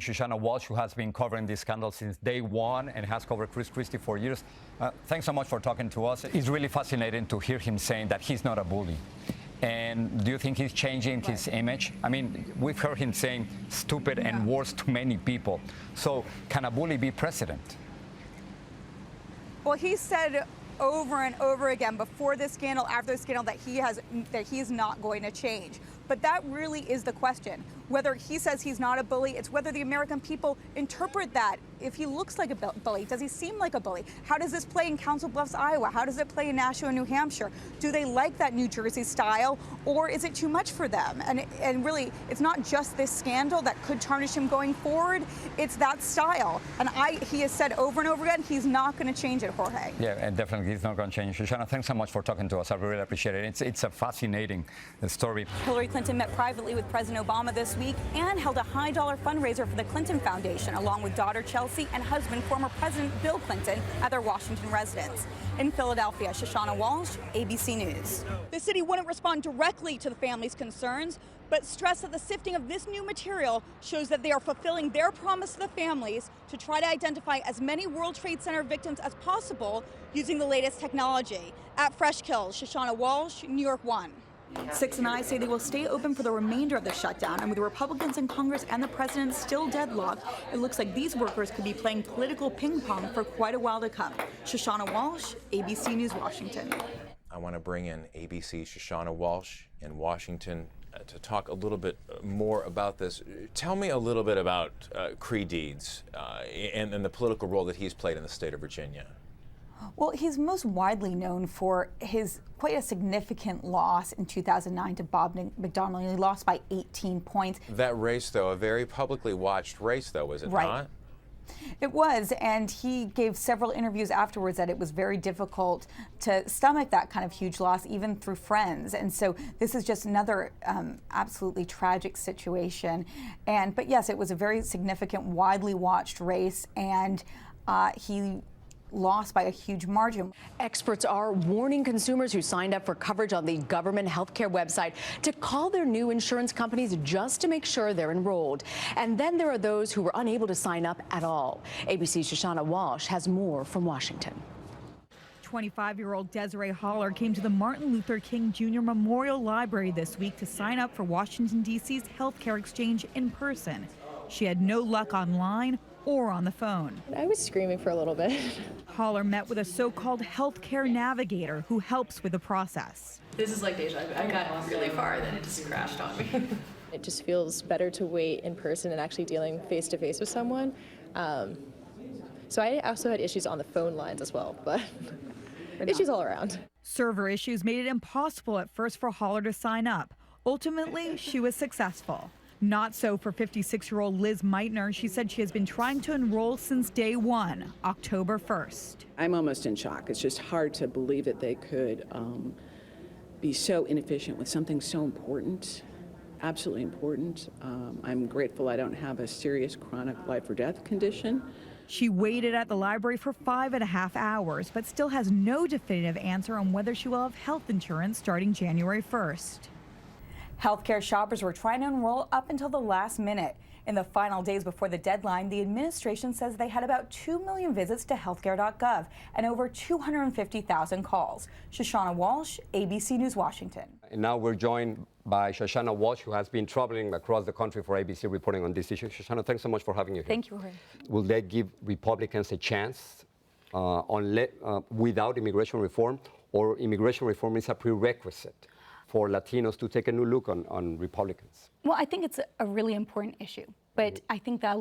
Shoshana Walsh, who has been covering this scandal since day one and has covered Chris Christie for years. Thanks so much for talking to us. It's really fascinating to hear him saying that he's not a bully. And do you think he's changing his image? I mean, we've heard him saying stupid and worse to many people. So can a bully be president? Well, he said over and over again before this scandal, after the scandal, that he's not going to change. But that really is the question. Whether he says he's not a bully, it's whether the American people interpret that. If he looks like a bully, does he seem like a bully? How does this play in Council Bluffs, Iowa? How does it play in Nashua, New Hampshire? Do they like that New Jersey style, or is it too much for them? And really, it's not just this scandal that could tarnish him going forward. It's that style. And he has said over and over again, he's not going to change it, Jorge. Yeah, and definitely he's not going to change. Shoshana, thanks so much for talking to us. I really appreciate it. It's a fascinating story. Hillary Clinton met privately with President Obama this week and held a high-dollar fundraiser for the Clinton Foundation, along with daughter Chelsea and husband, former President Bill Clinton, at their Washington residence. In Philadelphia, Shoshana Walsh, ABC News. The city wouldn't respond directly to the family's concerns, but stressed that the sifting of this new material shows that they are fulfilling their promise to the families to try to identify as many World Trade Center victims as possible using the latest technology. At Fresh Kills, Shoshana Walsh, New York 1. 6 and I say they will stay open for the remainder of the shutdown, and with the Republicans in Congress and the president still deadlocked, it looks like these workers could be playing political ping pong for quite a while to come. Shoshana Walsh, ABC News, Washington. I want to bring in ABC's Shoshana Walsh in Washington to talk a little bit more about this. Tell me a little bit about Creigh Deeds and the political role that he's played in the state of Virginia. Well, he's most widely known for his quite a significant loss in 2009 to Bob McDonnell. He lost by 18 points. That race, though, a very publicly watched race, though, was it not? It was, and he gave several interviews afterwards that it was very difficult to stomach that kind of huge loss, even through friends. And so this is just another absolutely tragic situation. But yes, it was a very significant, widely watched race, and he lost by a huge margin. Experts are warning consumers who signed up for coverage on the government healthcare website to call their new insurance companies just to make sure they're enrolled. And then there are those who were unable to sign up at all. ABC's Shoshana Walsh has more from Washington. 25-year-old Desiree Holler came to the Martin Luther King Jr. Memorial Library this week to sign up for Washington, D.C.'s healthcare exchange in person. She had no luck online or on the phone. I was screaming for a little bit. Holler met with a so-called healthcare navigator who helps with the process. This is like deja vu. I got really far, then it just crashed on me. It just feels better to wait in person and actually dealing face-to-face with someone. So I also had issues on the phone lines as well, but issues all around. Server issues made it impossible at first for Holler to sign up. Ultimately, she was successful. Not so for 56-year-old Liz Meitner. She said she has been trying to enroll since day one, October 1st. I'm almost in shock. It's just hard to believe that they could be so inefficient with something so important, absolutely important. I'm grateful I don't have a serious chronic life or death condition. She waited at the library for 5.5 hours, but still has no definitive answer on whether she will have health insurance starting January 1st. Healthcare shoppers were trying to enroll up until the last minute. In the final days before the deadline, the administration says they had about 2 million visits to healthcare.gov and over 250,000 calls. Shoshana Walsh, ABC News, Washington. And now we're joined by Shoshana Walsh, who has been traveling across the country for ABC reporting on this issue. Shoshana, thanks so much for having you here. Thank you, Jorge. Will that give Republicans a chance without immigration reform, or immigration reform is a prerequisite for Latinos to take a new look on Republicans? Well, I think it's a really important issue, but I think that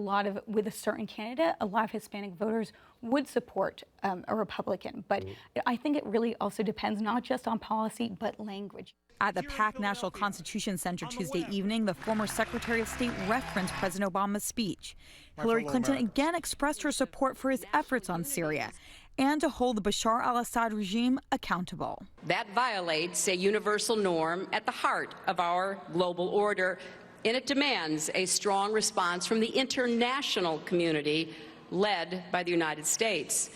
with a certain candidate, a lot of Hispanic voters would support a Republican. But I think it really also depends not just on policy, but language. At the PAC National Constitution Center Tuesday evening, the former Secretary of State referenced President Obama's speech. Hillary Clinton again expressed her support for his efforts on Syria and to hold the Bashar al-Assad regime accountable. That violates a universal norm at the heart of our global order, and it demands a strong response from the international community led by the United States.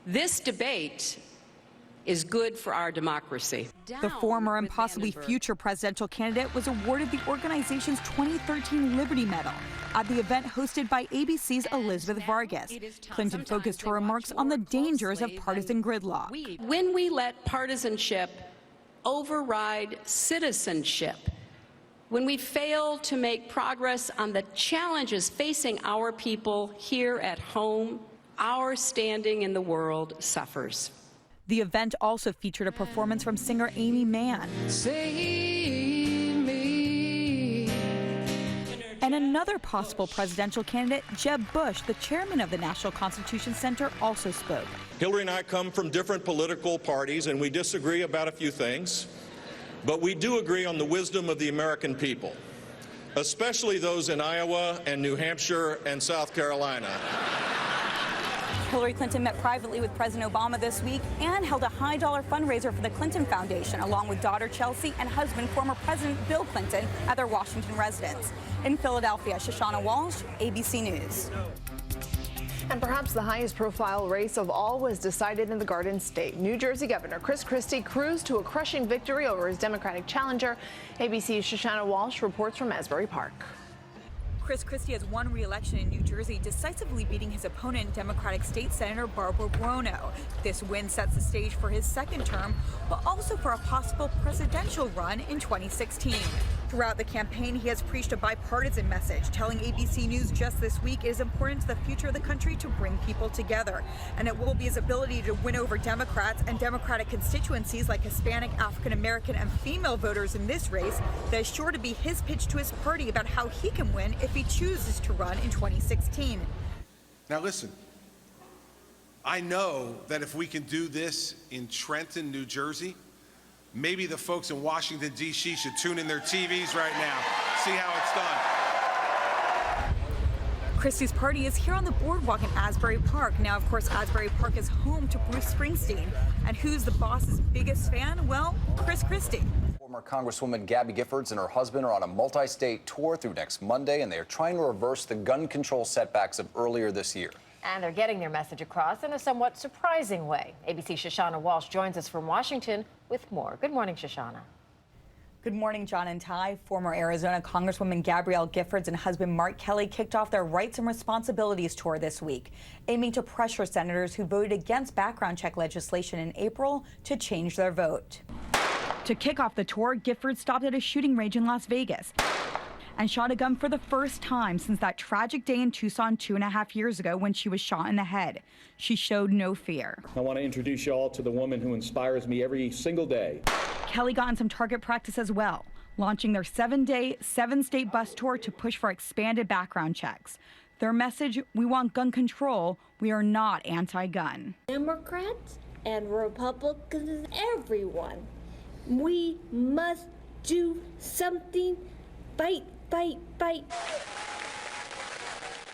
This debate is good for our democracy. The former and possibly future presidential candidate was awarded the organization's 2013 Liberty Medal at the event hosted by ABC's Elizabeth Vargas. Clinton focused her remarks on the dangers of partisan gridlock. When we let partisanship override citizenship, when we fail to make progress on the challenges facing our people here at home, our standing in the world suffers. The event also featured a performance from singer Amy Mann. And another possible presidential candidate, Jeb Bush, the chairman of the National Constitution Center, also spoke. Hillary and I come from different political parties, and we disagree about a few things, but we do agree on the wisdom of the American people, especially those in Iowa and New Hampshire and South Carolina. Hillary Clinton met privately with President Obama this week and held a high-dollar fundraiser for the Clinton Foundation, along with daughter Chelsea and husband, former President Bill Clinton, at their Washington residence. In Philadelphia, Shoshana Walsh, ABC News. And perhaps the highest profile race of all was decided in the Garden State. New Jersey Governor Chris Christie cruised to a crushing victory over his Democratic challenger. ABC's Shoshana Walsh reports from Asbury Park. Chris Christie has won re-election in New Jersey, decisively beating his opponent, Democratic State Senator Barbara Buono. This win sets the stage for his second term, but also for a possible presidential run in 2016. Throughout the campaign, he has preached a bipartisan message, telling ABC News just this week it is important to the future of the country to bring people together. And it will be his ability to win over Democrats and Democratic constituencies like Hispanic, African American, and female voters in this race that is sure to be his pitch to his party about how he can win if he chooses to run in 2016. Now listen, I know that if we can do this in Trenton, New Jersey, maybe the folks in Washington, D.C. should tune in their TVs right now, see how it's done. Christie's party is here on the boardwalk in Asbury Park. Now, of course, Asbury Park is home to Bruce Springsteen. And who's the boss's biggest fan? Well, Chris Christie. Former Congresswoman Gabby Giffords and her husband are on a multi-state tour through next Monday, and they are trying to reverse the gun control setbacks of earlier this year. And they're getting their message across in a somewhat surprising way. ABC's Shoshana Walsh joins us from Washington with more. Good morning, Shoshana. Good morning, John and Ty. Former Arizona Congresswoman Gabrielle Giffords and husband Mark Kelly kicked off their Rights and Responsibilities tour this week, aiming to pressure senators who voted against background check legislation in April to change their vote. To kick off the tour, Giffords stopped at a shooting range in Las Vegas and shot a gun for the first time since that tragic day in Tucson 2.5 years ago when she was shot in the head. She showed no fear. I want to introduce you all to the woman who inspires me every single day. Kelly got in some target practice as well, launching their 7-day, 7-state bus tour to push for expanded background checks. Their message, we want gun control, we are not anti-gun. Democrats and Republicans, everyone, we must do something. Fight, fight, fight.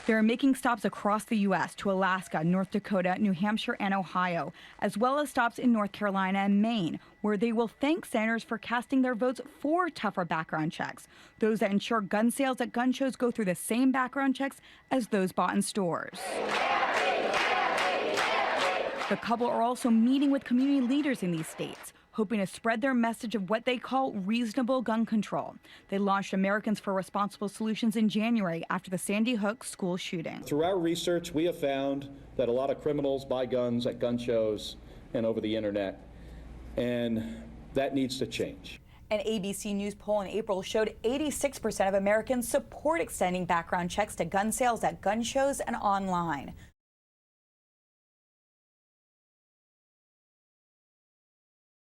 They're making stops across the U.S. to Alaska, North Dakota, New Hampshire, and Ohio, as well as stops in North Carolina and Maine, where they will thank senators for casting their votes for tougher background checks, those that ensure gun sales at gun shows go through the same background checks as those bought in stores. The couple are also meeting with community leaders in these states, hoping to spread their message of what they call reasonable gun control. They launched Americans for Responsible Solutions in January after the Sandy Hook school shooting. Through our research, we have found that a lot of criminals buy guns at gun shows and over the internet, and that needs to change. An ABC News poll in April showed 86% of Americans support extending background checks to gun sales at gun shows and online.